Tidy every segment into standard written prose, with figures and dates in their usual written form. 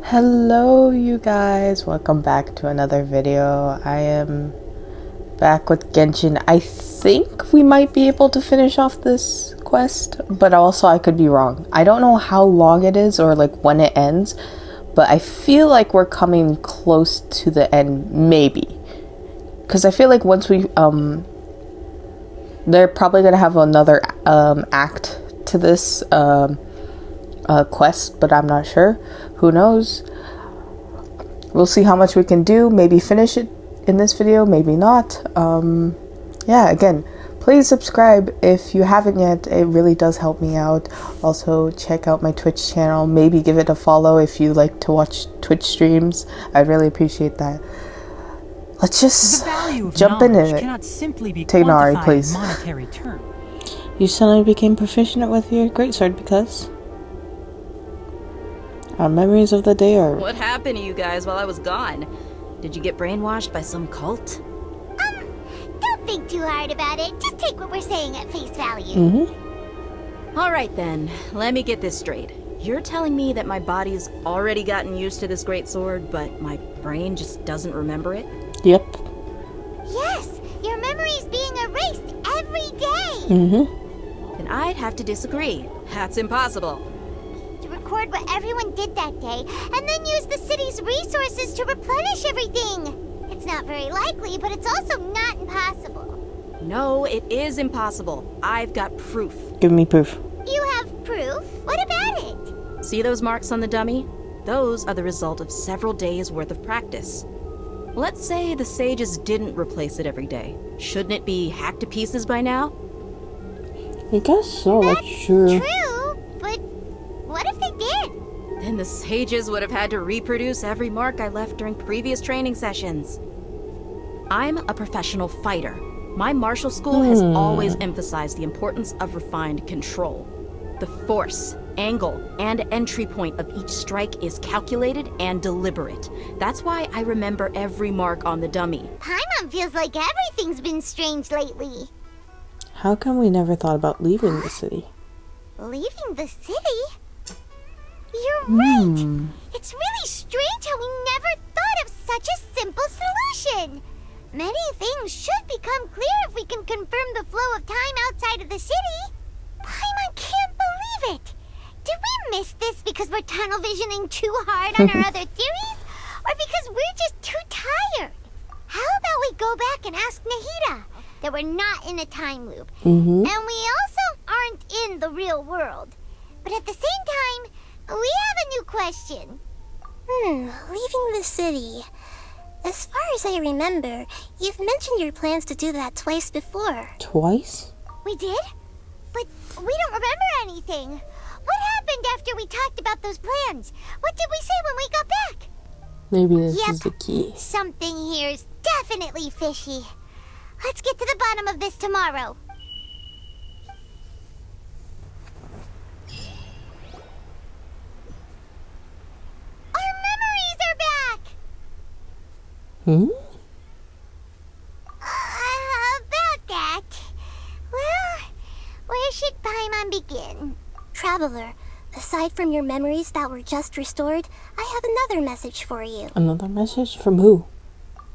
Hello you guys, welcome back to another video. I am back with Genshin. I think we might be able to finish off this quest, but also I could be wrong. I don't know how long it is or like when it ends, but I feel like we're coming close to the end, maybe. Because I feel like once we, they're probably gonna have another act to this quest, but I'm not sure. Who knows? We'll see how much we can do. Maybe finish it in this video, maybe not. Yeah, again, please subscribe if you haven't yet. It really does help me out. Also, check out my Twitch channel. Maybe give it a follow if you like to watch Twitch streams. I'd really appreciate that. Let's just jump into it. Tighnari, please. You suddenly became proficient with your greatsword because our memories of the day are... What happened to you guys while I was gone? Did you get brainwashed by some cult? Don't think too hard about it. Just take what we're saying at face value. Alright then, let me get this straight. You're telling me that my body's already gotten used to this great sword, but my brain just doesn't remember it? Yep. Yes, your memory's being erased every day. Then I'd have to disagree. That's impossible. Record what everyone did that day, and then use the city's resources to replenish everything. It's not very likely, but it's also not impossible. No, it is impossible. I've got proof. Give me proof. You have proof? What about it? See those marks on the dummy? Those are the result of several days' worth of practice. Let's say the sages didn't replace it every day. Shouldn't it be hacked to pieces by now? I guess so, that's true. But what if they did? Then the sages would have had to reproduce every mark I left during previous training sessions. I'm a professional fighter. My martial school has always emphasized the importance of refined control. The force, angle, and entry point of each strike is calculated and deliberate. That's why I remember every mark on the dummy. Paimon feels like everything's been strange lately. How come we never thought about leaving the city? Leaving the city? You're right! It's really strange how we never thought of such a simple solution! Many things should become clear if we can confirm the flow of time outside of the city. Paimon can't believe it! Did we miss this because we're tunnel visioning too hard on our other theories? Or because we're just too tired? How about we go back and ask Nahida that we're not in a time loop, and we also aren't in the real world. But at the same time, we have a new question. Leaving the city. As far as I remember, you've mentioned your plans to do that twice before. Twice? We did? But we don't remember anything. What happened after we talked about those plans? What did we say when we got back? Maybe this is the key. Something here's definitely fishy. Let's get to the bottom of this tomorrow. Our memories are back! About that. Well, where should Paimon begin? Traveler, aside from your memories that were just restored, I have another message for you. Another message? From who?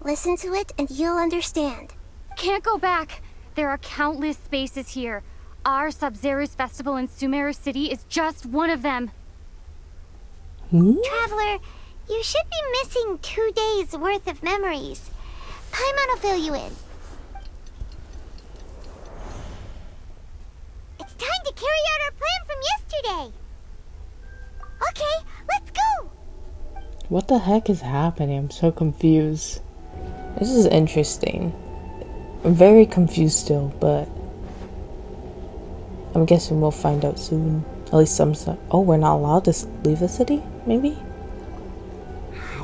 Listen to it and you'll understand. Can't go back. There are countless spaces here. Our Sabzeruz festival in Sumeru City is just one of them. Traveler, you should be missing 2 days worth of memories. Paimon will fill you in. It's time to carry out our plan from yesterday. Okay, let's go. What the heck is happening? I'm so confused. This is interesting. I'm very confused still, but I'm guessing we'll find out soon. At least some stuff. Oh, we're not allowed to leave the city? Maybe?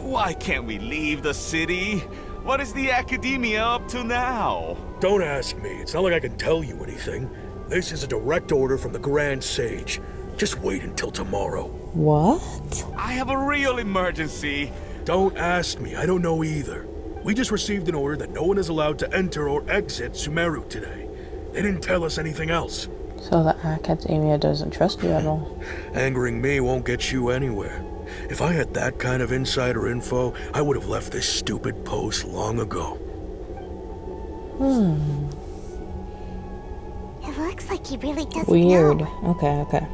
Why can't we leave the city? What is the academia up to now? Don't ask me. It's not like I can tell you anything. This is a direct order from the Grand Sage. Just wait until tomorrow. What? I have a real emergency. Don't ask me. I don't know either. We just received an order that no one is allowed to enter or exit Sumeru today. They didn't tell us anything else. So the academia doesn't trust you at all. Angering me won't get you anywhere. If I had that kind of insider info, I would have left this stupid post long ago. It looks like he really doesn't Weird. know. Okay.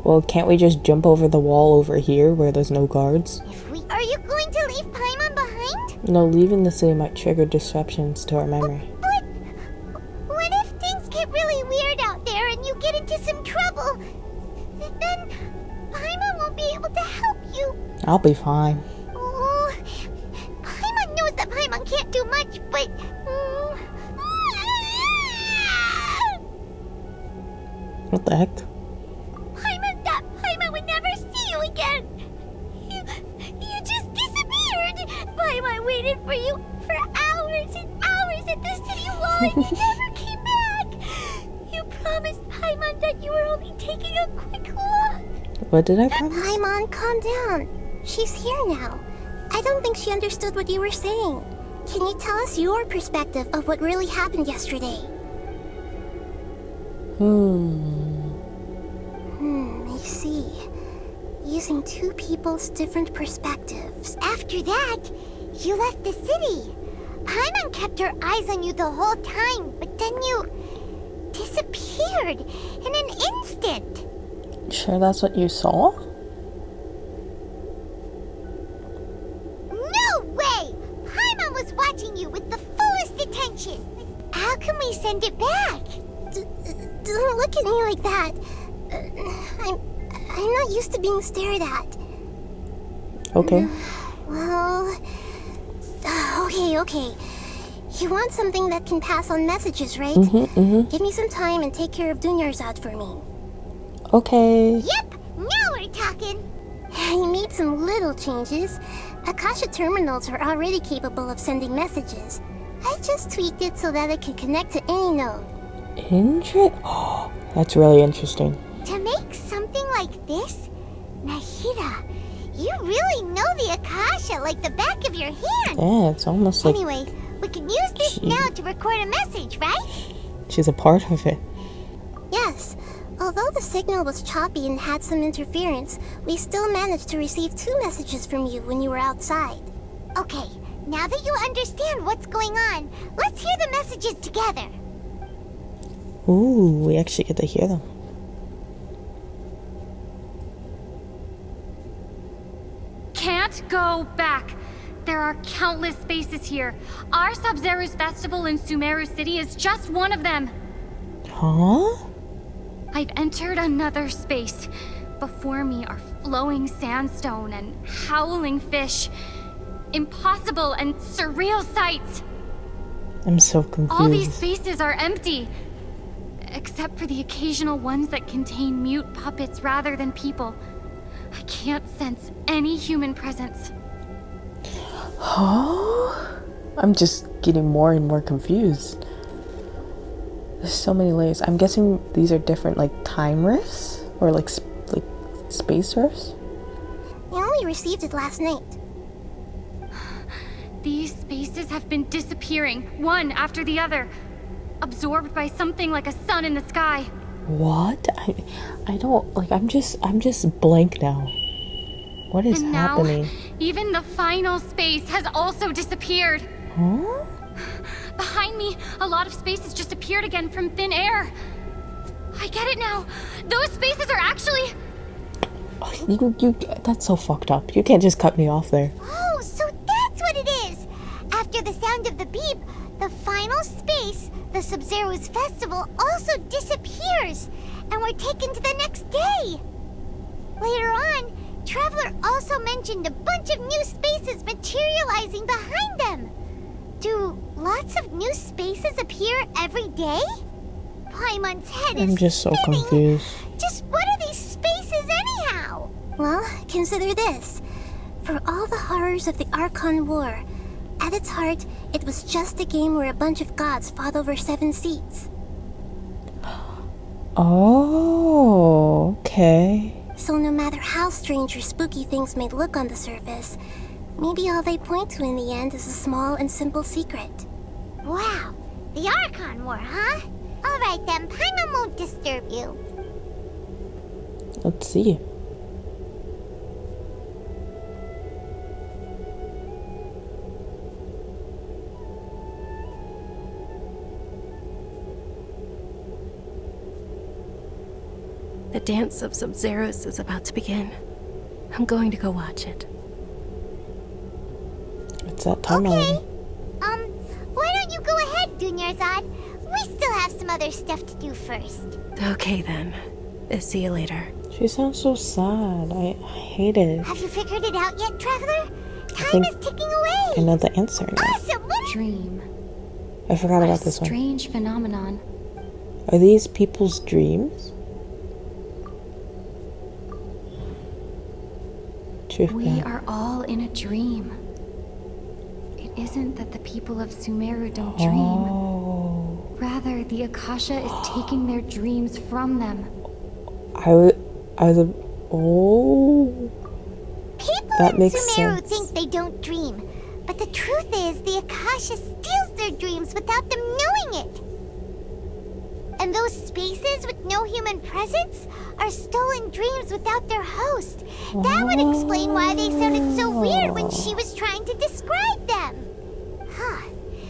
Well, can't we just jump over the wall over here where there's no guards? Are you going to leave Paimon behind? No, leaving the city might trigger disruptions to our memory. But what if things get really weird out there and you get into some trouble? Then Paimon won't be able to help you. I'll be fine. Oh, Paimon knows that Paimon can't do much, but... What the heck? Paimon would never see you again. You just disappeared. Paimon waited for you for hours and hours at the city wall and you never came back. You promised Paimon that you were only taking a quick look. What did I promise? Paimon, calm down. She's here now. I don't think she understood what you were saying. Can you tell us your perspective of what really happened yesterday? I see. Using two people's different perspectives. After that, you left the city. Paimon kept her eyes on you the whole time, but then you disappeared in an instant. Sure that's what you saw? No way! Paimon was watching you with the fullest attention. How can we send it back? Don't look at me like that. I'm not used to being stared at. Okay. Well, okay. You want something that can pass on messages, right? Give me some time and take care of Dunyarzad for me. Okay. Yep, now we're talking. I made some little changes. Akasha terminals are already capable of sending messages. I just tweaked it so that it can connect to any node. That's really interesting. To make something like this, Nahida, you really know the Akasha like the back of your hand. Yeah, it's almost like Anyway, we can use this now to record a message, right? she's a part of it. Yes. Although the signal was choppy and had some interference, we still managed to receive 2 messages from you when you were outside. Okay, now that you understand what's going on, let's hear the messages together. Ooh, we actually get to hear them. Can't go back. There are countless spaces here. Our Sabzeruz festival in Sumeru City is just one of them. Huh? I've entered another space. Before me are flowing sandstone and howling fish. Impossible and surreal sights. I'm so confused. All these spaces are empty. Except for the occasional ones that contain mute puppets rather than people. I can't sense any human presence. Huh? I'm just getting more and more confused. There's so many layers. I'm guessing these are different, like, time rifts? Or, like space rifts? I only received it last night. These spaces have been disappearing, one after the other. Absorbed by something like a sun in the sky. What? I don't, like, I'm just blank now. What is And happening? now, even the final space has also disappeared. Huh? Behind me, a lot of spaces just appeared again from thin air. I get it now. Those spaces are actually... That's so fucked up. You can't just cut me off there. Oh, so that's what it is! After the sound of the beep, the final space, the Sabzeruz festival, also disappears, and we're taken to the next day. Later on, Traveler also mentioned a bunch of new spaces materializing behind them. Do lots of new spaces appear every day? Paimon's head is I'm just so spinning. confused. Just what are these spaces anyhow? Well, consider this. For all the horrors of the Archon War, at its heart, it was just a game where a bunch of gods fought over 7 seats. Oh, okay. So no matter how strange or spooky things may look on the surface, maybe all they point to in the end is a small and simple secret. Wow, the Archon War, huh? Alright then, Paimon won't disturb you. Let's see. The dance of Sub-Zeros is about to begin. I'm going to go watch it. It's that time Okay. already. Why don't you go ahead, Dunyarzad? We still have some other stuff to do first. Okay then. See you later. She sounds so sad. I hate it. Have you figured it out yet, Traveler? Time think is ticking away. I know the answer now. Awesome. What Dream. I forgot What about a this one. strange phenomenon. Are these people's dreams? We are all in a dream. It isn't that the people of Sumeru don't dream. Oh. Rather, the Akasha is taking their dreams from them. Oh. People That in makes Sumeru sense. think they don't dream, but the truth is the Akasha steals their dreams without them knowing it. And those spaces with no human presence are stolen dreams without their host. That would explain why they sounded so weird when she was trying to describe them. Huh.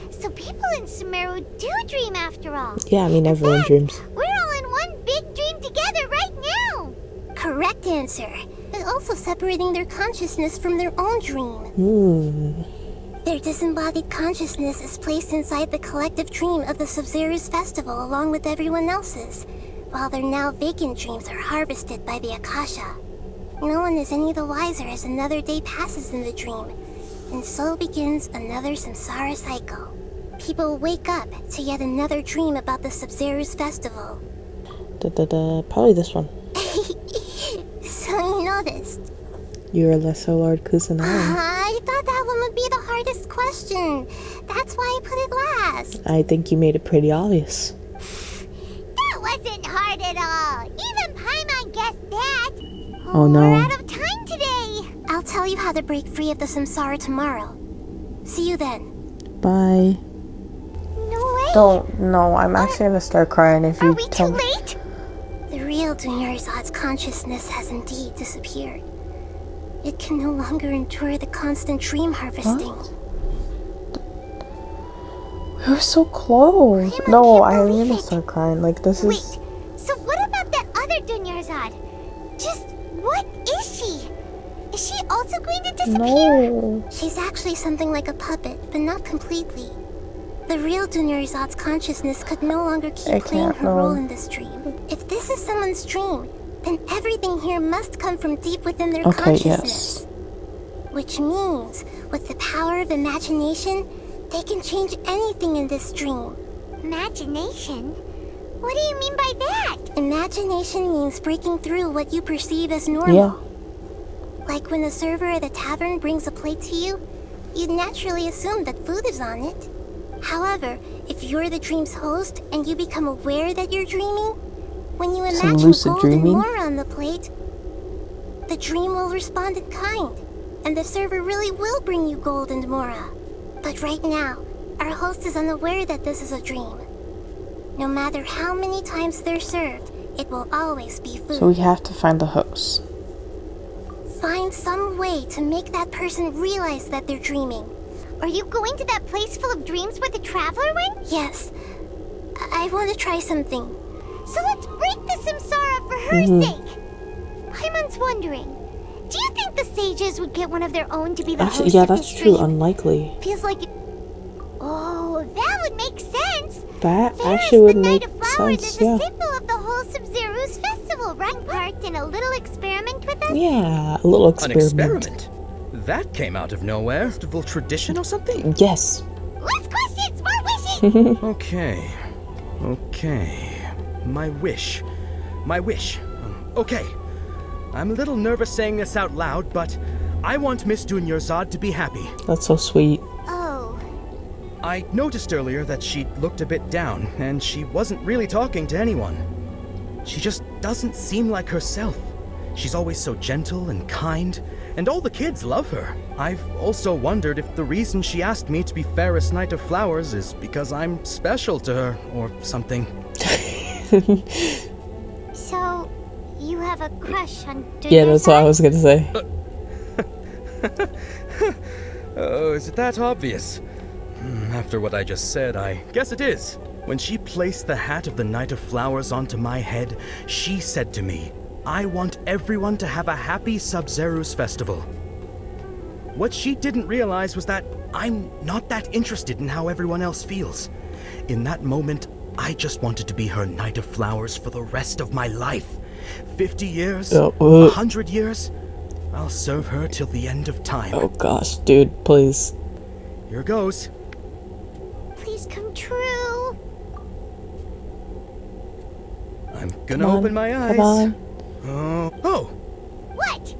So people in Sumeru do dream after all. Yeah, I mean, everyone Heck, dreams. We're all in one big dream together right now. Correct answer. But also separating their consciousness from their own dream. Their disembodied consciousness is placed inside the collective dream of the Sub-Zero's festival along with everyone else's, while their now vacant dreams are harvested by the Akasha. No one is any the wiser as another day passes in the dream, and so begins another samsara cycle. People wake up to yet another dream about the Sub-Zero's festival. Probably this one. So you noticed. You're a lesser Lord Kusanagi. I thought that one would be the hardest question. That's why I put it last. I think you made it pretty obvious. That wasn't hard at all. Even Paimon guessed that. Oh, no. We're out of time today. I'll tell you how to break free of the samsara tomorrow. See you then. Bye. No way. Don't. No, I'm actually gonna start crying if Are you we too tell me. late? The real Dunyarzad's consciousness has indeed disappeared. It can no longer endure the constant dream harvesting. We were so close. Paimon No, can't I'm believe gonna it. start crying. Like, this Wait, is. so what about that other Dunyarzad? Just what is she? Is she also going to disappear? No. She's actually something like a puppet, but not completely. The real Dunyarzad's consciousness could no longer keep I playing can't, her role no. in this dream. If this is someone's dream, then everything here must come from deep within their Okay, consciousness. yes. Which means, with the power of imagination, they can change anything in this dream. Imagination? What do you mean by that? Imagination means breaking through what you perceive as normal. Yeah. Like when a server at a tavern brings a plate to you, you'd naturally assume that food is on it. However, if you're the dream's host and you become aware that you're dreaming, when you Some imagine lucid gold and dreaming? more on the plate, the dream will respond in kind, and the server really will bring you gold and mora. But right now, our host is unaware that this is a dream. No matter how many times they're served, it will always be food. So we have to find the host. Find some way to make that person realize that they're dreaming. Are you going to that place full of dreams where the traveler went? Yes, I want to try something. So let's break the samsara for her sake. Paimon's wondering, do you think the sages would get one of their own to be the Actually, host yeah, of that's this true. dream? Unlikely. Feels like it... Oh, that would make sense. That Fair actually is would the make Night of Flowers sense. is a Yeah. symbol of the whole Sub-Zero's festival, right? Part in a little experiment with us? Yeah, a little An experiment. experiment? That came out of nowhere. Festival tradition or something? Yes. Less questions, more wishes! Okay. My wish. Okay. I'm a little nervous saying this out loud, but I want Miss Dunyarzad to be happy. That's so sweet. Oh, I noticed earlier that she looked a bit down, and she wasn't really talking to anyone. She just doesn't seem like herself. She's always so gentle and kind, and all the kids love her. I've also wondered if the reason she asked me to be Fairest Knight of Flowers is because I'm special to her, or something. so you have a crush on Dunyarzad? Yeah, that's what I was gonna say. Oh, is it that obvious? After what I just said, I guess it is. When she placed the hat of the Knight of Flowers onto my head, she said to me, "I want everyone to have a happy Sabzeruz festival." What she didn't realize was that I'm not that interested in how everyone else feels. In that moment, I just wanted to be her Knight of Flowers for the rest of my life. 50 years? 100 years? I'll serve her till the end of time. Oh gosh, dude, please. Here goes. Please come true. I'm gonna open my eyes. Come on. Oh! What?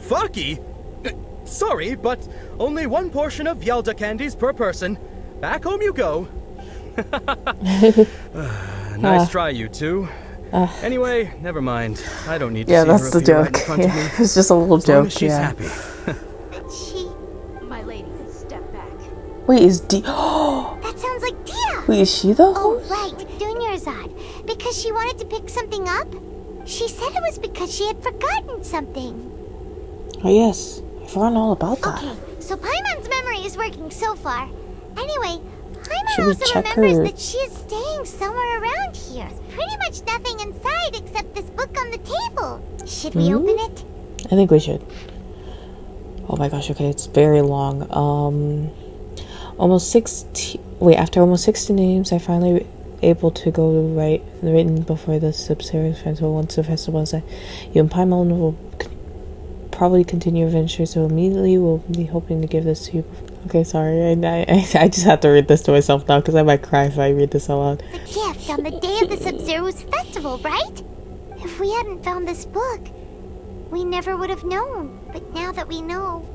Farky? Sorry, but only one portion of Yalda candies per person. Back home you go. Nice try, you two. Anyway, never mind. I don't need to Yeah, see that's her the appear right joke. in front of me. Yeah, it's just a little As long joke. as she's Yeah. happy. My lady, step back. Wait, is D? That sounds like Dia. Wait, is she the Oh, host? right. Dunyarzad. Because she wanted to pick something up? She said it was because she had forgotten something. Oh yes, I forgot all about that. Okay, so Paimon's memory is working so far. Anyway, Paimon Should we also check remembers her? that she is staying somewhere around here. Pretty much nothing inside except this book on the table. Should we open it? I think we should. Oh my gosh, okay, it's very long. Almost 60. Wait, after almost 60 names, I finally able to go written before the Sabzeruz festival. Once the festival is, you and Paimon will probably continue your adventure, so immediately we'll be hoping to give this to you. Okay, sorry, I just have to read this to myself now because I might cry if I read this out loud. The gift on the day of the Sabzeruz festival, right? If we hadn't found this book, we never would have known. But now that we know,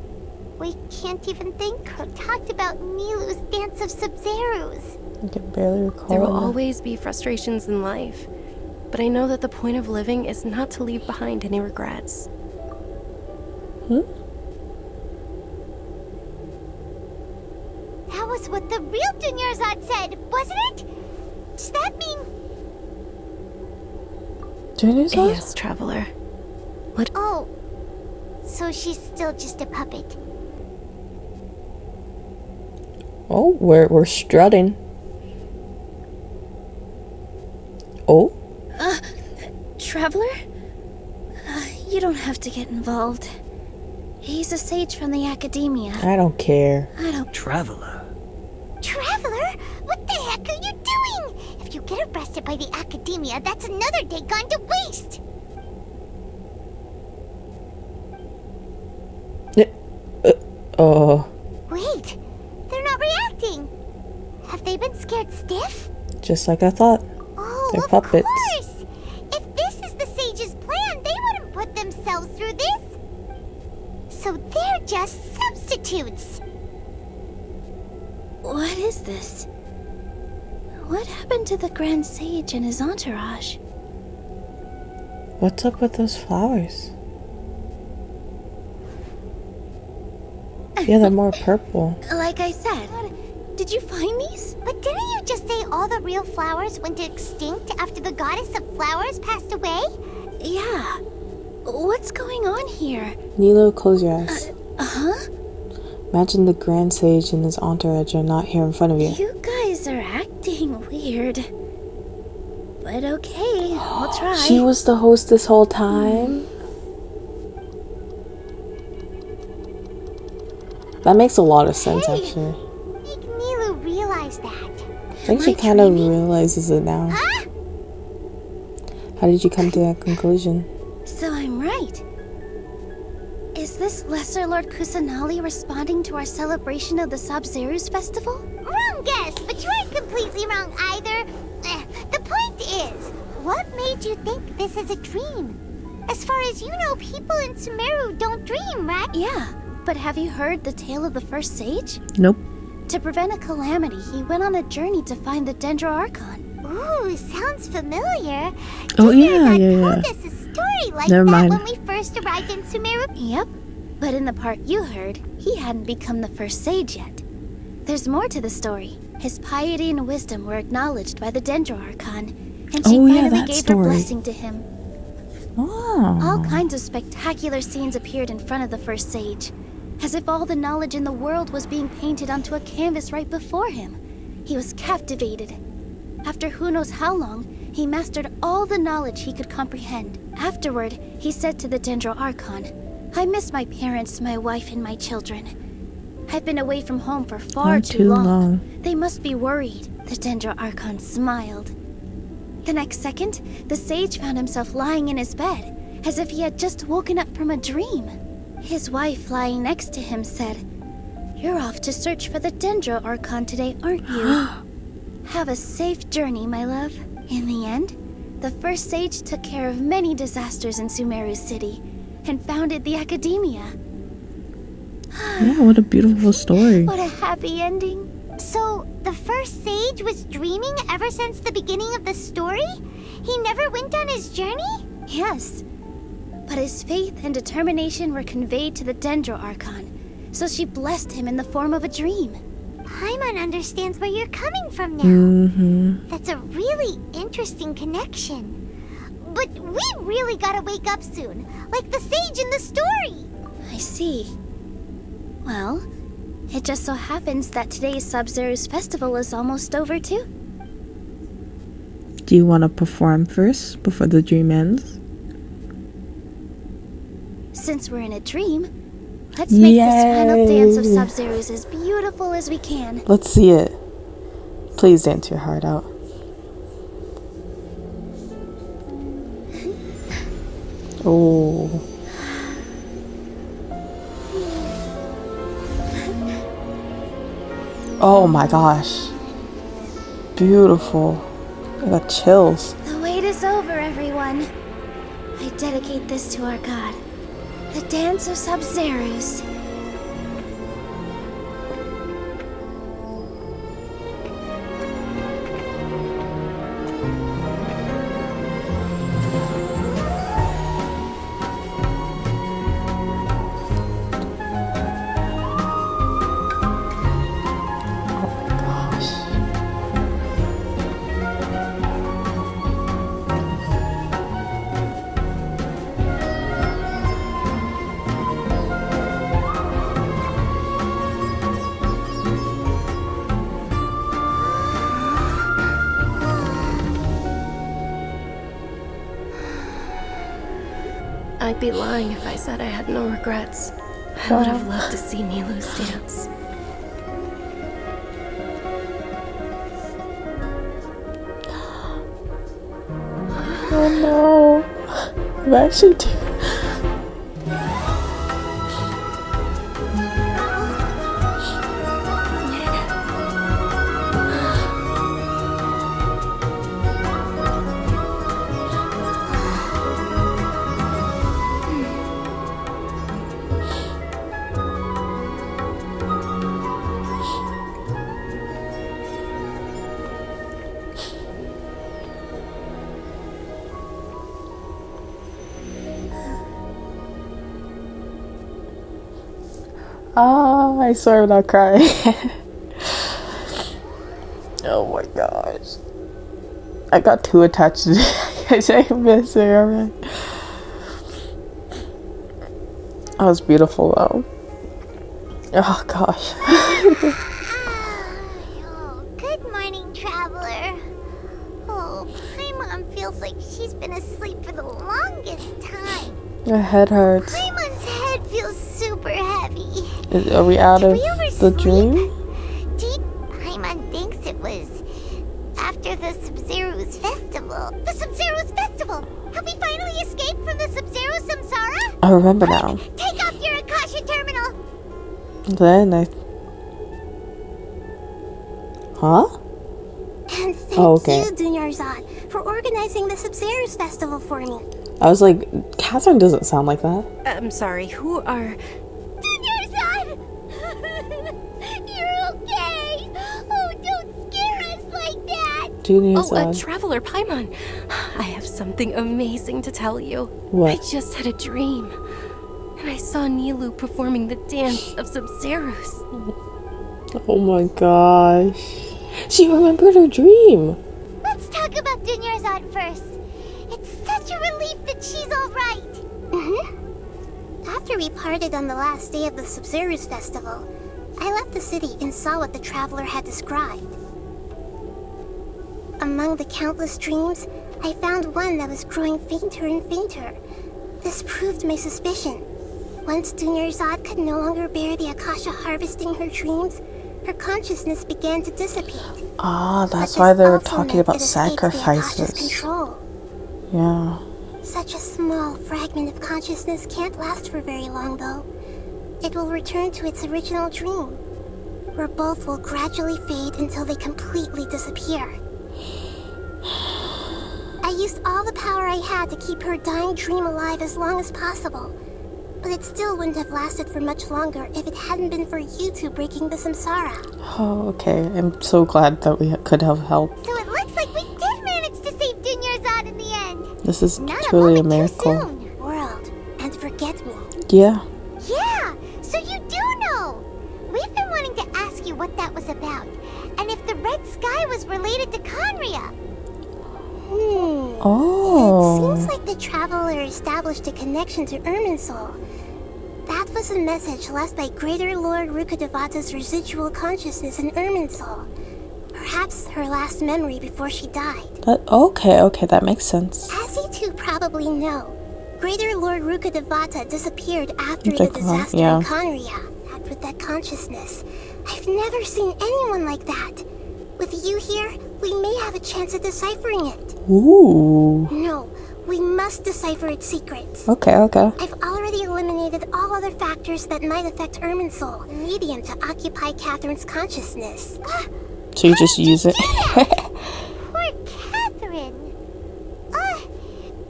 we can't even think or talk about Nilu's Dance of Sabzeruz. I can barely recall. There will it. always be frustrations in life, but I know that the point of living is not to leave behind any regrets. That was what the real Dunyarzad said, wasn't it? Does that mean... Dunyarzad? Yes, traveler. Oh, so she's still just a puppet. Oh, we're strutting. Oh, Traveler? You don't have to get involved. He's a sage from the Academia. I don't care. I don't... Traveler. Traveler? What the heck are you doing? If you get arrested by the Academia, that's another day gone to waste. Wait, they're not reacting. Have they been scared stiff? Just like I thought. Oh, They're of puppets. course. If this is the sage's plan, they wouldn't put themselves through this. So they're just substitutes. What is this? What happened to the Grand Sage and his entourage? What's up with those flowers? Yeah, they're more purple. Like I said, did you find these? But didn't you just say all the real flowers went extinct after the goddess of flowers passed away? Yeah. What's going on here? Nilo, close your eyes. Huh? Imagine the Grand Sage and his entourage are not here in front of you. You guys are acting weird. But okay, I'll try. She was the host this whole time? That makes a lot of sense, Hey. actually. Make Nilu realize that. I think she kind of realizes it now. Huh? How did you come to that conclusion? So I'm right. Is this Lesser Lord Kusanali responding to our celebration of the Sabzeruz festival? Wrong guess, but you aren't completely wrong either. The point is, what made you think this is a dream? As far as you know, people in Sumeru don't dream, right? Yeah, but have you heard the tale of the first sage? Nope. To prevent a calamity, he went on a journey to find the Dendro Archon. Ooh, sounds familiar. Oh, yeah, Dunyarzad yeah, told yeah. us a story like Never that mind. when we first arrived in Sumeru. Yep, but in the part you heard, he hadn't become the first sage yet. There's more to the story. His piety and wisdom were acknowledged by the Dendro Archon, and she Oh, yeah, finally that gave story. her blessing to him. Oh. All kinds of spectacular scenes appeared in front of the first sage, as if all the knowledge in the world was being painted onto a canvas right before him. He was captivated. After who knows how long, he mastered all the knowledge he could comprehend. Afterward, he said to the Dendro Archon, "I miss my parents, my wife, and my children. I've been away from home for far too long. They must be worried." The Dendro Archon smiled. The next second, the sage found himself lying in his bed, as if he had just woken up from a dream. His wife, lying next to him, said, "You're off to search for the Dendro Archon today, aren't you? Have a safe journey, my love." In the end, the first sage took care of many disasters in Sumeru City and founded the Academia. Yeah, what a beautiful story. What a happy ending. So, the first sage was dreaming ever since the beginning of the story? He never went on his journey? Yes. But his faith and determination were conveyed to the Dendro Archon, so she blessed him in the form of a dream. Paimon understands where you're coming from now. That's a really interesting connection. But we really gotta wake up soon, like the sage in the story. I see. Well, it just so happens that today's Sub-Zero's festival is almost over too. Do you want to perform first before the dream ends? Since we're in a dream, let's make this final dance of Sub-Zero's as beautiful as we can. Let's see it. Please dance your heart out. Oh. Oh my gosh. Beautiful. I got chills. The wait is over, everyone. I dedicate this to our god, the Dance of Sub-Zero's. I'd be lying if I said I had no regrets. I would have loved to see Nilou's dance. Oh no. I'm actually I swear I'm not crying. Oh my gosh. I got too attached to it. I miss it already. That was beautiful though. Oh gosh. Oh, good morning, traveler. Oh, Paimon feels like she's been asleep for the longest time. My head hurts. Paimon's head feels super heavy. Are we out of we the oversleep? dream? Paimon thinks it was after the Sub-Zero's festival. The Sub-Zero's festival! Have we finally escaped from the Sub-Zero Samsara? I remember now. Take off your Akasha terminal! Then I... Huh? And thank okay. you, Dunyarzad, for organizing the Sub-Zero's festival for me. I was like, Catherine doesn't sound like that. I'm sorry, who are... Dunyarzad! You're okay! Oh, don't scare us like that! Dunyarzad. Traveler Paimon. I have something amazing to tell you. What? I just had a dream. And I saw Nilou performing the dance of Sub-Zero's. Oh my gosh. She remembered her dream. Let's talk about Dunyarzad first. It's such a relief that she's alright. After we parted on the last day of the Sub-Zero's festival, I left the city and saw what the traveler had described. Among the countless dreams, I found one that was growing fainter and fainter. This proved my suspicion. Once Dunyarzad could no longer bear the Akasha harvesting her dreams, her consciousness began to dissipate. Ah, that's But why this they were also talking meant about it escaped the Akasha's sacrifices. control. Yeah. Such a small fragment of consciousness can't last for very long, though. It will return to its original dream, where both will gradually fade until they completely disappear. I used all the power I had to keep her dying dream alive as long as possible, but it still wouldn't have lasted for much longer if it hadn't been for you two breaking the samsara. Oh, okay. I'm so glad that we could have helped. So it looks like we did manage to save Dunyarzad in the end. This is Not truly a moment too miracle. soon. World, and forget me. Yeah. Yeah, so you do know. We've been wanting to ask you what that was about, and if the red sky was related to Conria. It Oh. seems like the traveler established a connection to Irminsul. That was a message left by Greater Lord Rukkhadevata's residual consciousness in Irminsul. Perhaps her last memory before she died. Okay, that makes sense. As you two probably know, Greater Lord Rukkhadevata disappeared after the disaster yeah. in Conria. That with that consciousness. I've never seen anyone like that. With you here, we may have a chance at deciphering it. Ooh. No, we must decipher its secrets. Okay. I've already eliminated all other factors that might affect Irminsul, the medium to occupy Catherine's consciousness. So you just use it. Poor Catherine.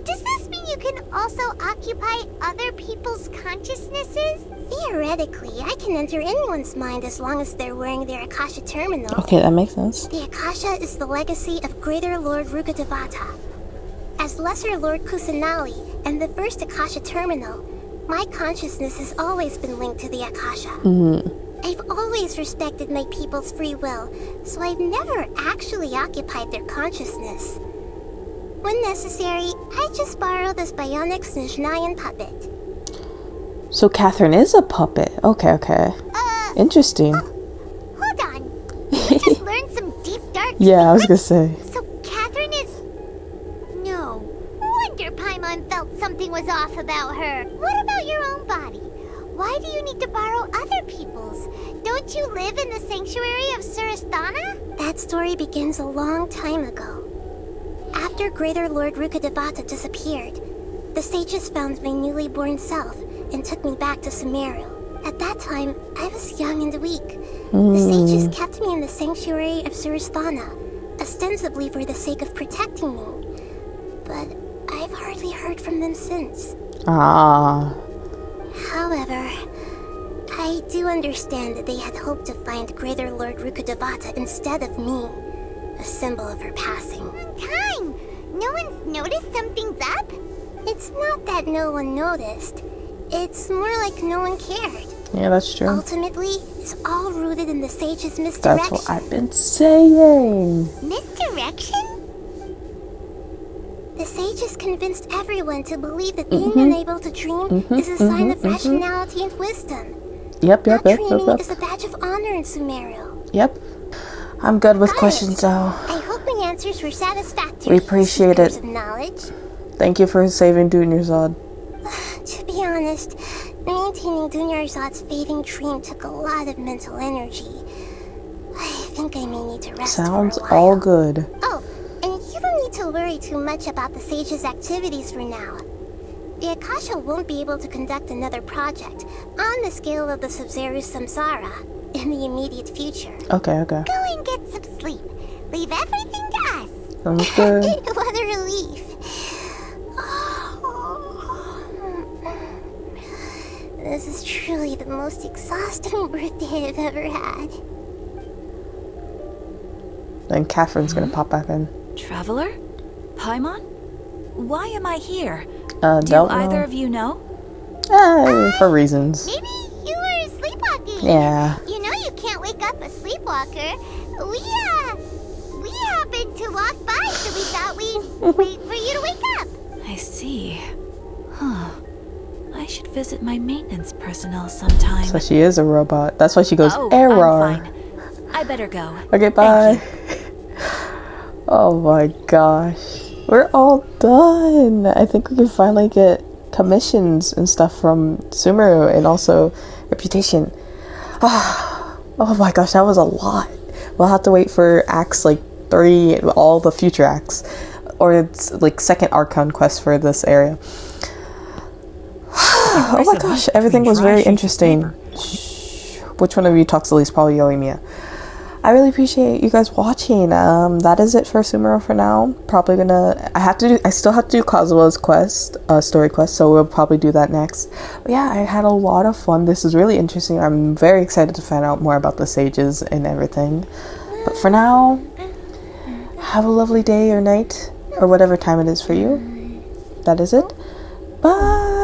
Does this mean you can also occupy other people's consciousnesses? Theoretically, I can enter anyone's mind as long as they're wearing their Akasha terminal. Okay, that makes sense. The Akasha is the legacy of Greater Lord Rukkhadevata. As Lesser Lord Kusanali and the first Akasha terminal, my consciousness has always been linked to the Akasha. I've always respected my people's free will, so I've never actually occupied their consciousness. When necessary, I just borrow this bionic Snezhnayan puppet. So Catherine is a puppet. Okay. Interesting. Hold on. We just learned some deep, dark Yeah, I was gonna secrets? say. So Catherine is... No. Wonder Paimon felt something was off about her. What about your own body? Why do you need to borrow other people's? Don't you live in the sanctuary of Surasthana? That story begins a long time ago. After Greater Lord Rukkhadevata disappeared, the sages found my newly born self and took me back to Sumeru. At that time, I was young and weak. The sages kept me in the sanctuary of Surasthana, ostensibly for the sake of protecting me. But I've hardly heard from them since. Ah. However, I do understand that they had hoped to find Greater Lord Rukkhadevata instead of me, a symbol of her passing. Time! No one's noticed something's up? It's not that no one noticed. It's more like no one cared. Yeah, that's true. Ultimately, it's all rooted in the sage's misdirection. That's what I've been saying. Misdirection? The sages convinced everyone to believe that being unable to dream is a sign of rationality and wisdom. Yep. Not dreaming is a badge of honor in Sumeru. Yep. I'm good with Got questions it. now. I hope my answers were satisfactory. We appreciate seekers it. Of knowledge. Thank you for saving Dunyarzad. To be honest, maintaining Dunyarzad's fading dream took a lot of mental energy. I think I may need to rest Sounds for a while. all good. Oh, and you don't need to worry too much about the sage's activities for now. The Akasha won't be able to conduct another project on the scale of the Sub-Zero Samsara in the immediate future. Okay. Go and get some sleep. Leave everything to us. Sounds good. What a relief. This is truly the most exhausting birthday I've ever had. Then Catherine's gonna pop back in. Traveler? Paimon? Why am I here? Don't Do either know. of you know? For reasons. Maybe you were sleepwalking. Yeah. You know you can't wake up a sleepwalker. We happened to walk by, so we thought we'd wait for you to wake up. I see. Huh. I should visit my maintenance personnel sometime. So she is a robot. That's why she goes Oh, error. I'm fine. I better go. Okay, bye. Oh my gosh. We're all done. I think we can finally get commissions and stuff from Sumeru and also reputation. Oh my gosh, that was a lot. We'll have to wait for acts like 3, all the future acts. Or it's like second Archon quest for this area. Oh my gosh, everything was very interesting. Shh. Which one of you talks the least? Probably Yoimiya. I really appreciate you guys watching. That is it for Sumeru for now. Probably gonna, I still have to do Kazuha's quest, story quest, so we'll probably do that next. But yeah, I had a lot of fun. This is really interesting. I'm very excited to find out more about the sages and everything. But for now, have a lovely day or night, or whatever time it is for you. That is it. Bye!